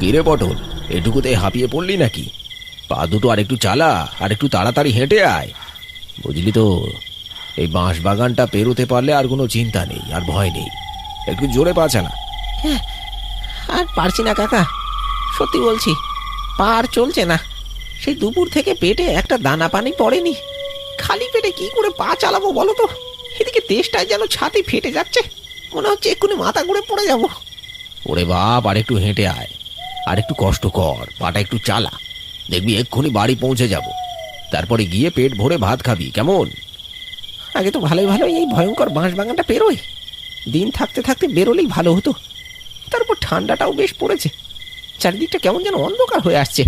কিরে পটল, এটুকুতে হাঁপিয়ে পড়লি নাকি? পা দুটো আর একটু চালা, আর একটু তাড়াতাড়ি হেঁটে আয়। বুঝলি তো, এই বাঁশ বাগানটা পেরোতে পারলে আর কোনো চিন্তা নেই, আর ভয় নেই। একটু জোরে পা চালা। আর পারছি না কাকা, সত্যি বলছি, পা আর চলছে না। সেই দুপুর থেকে পেটে একটা দানা পানি পড়েনি। খালি পেটে কি করে পা চালাবো বলো তো? এদিকে তেষ্টায় যেন ছাতি ফেটে যাচ্ছে, মনে হচ্ছে এক্ষুনি মাথা ঘুরে পড়ে যাব। ওরে বাপ, আর একটু হেঁটে আয়, আর একটু কষ্ট কর, পাটা একটু চালা। দেখবি এক্ষুনি বাড়ি পৌঁছে যাব। তারপরে গিয়ে পেট ভরে ভাত খাবি, কেমন? আগে তো ভালোই ভালোই এই ভয়ঙ্কর বাঁশ বাগানটা পেরোয়। দিন থাকতে থাকতে বেরোলেই ভালো হতো। তারপর ঠান্ডাটাও বেশ পড়েছে, চারিদিকটা কেমন যেন অন্ধকার হয়ে আসছে।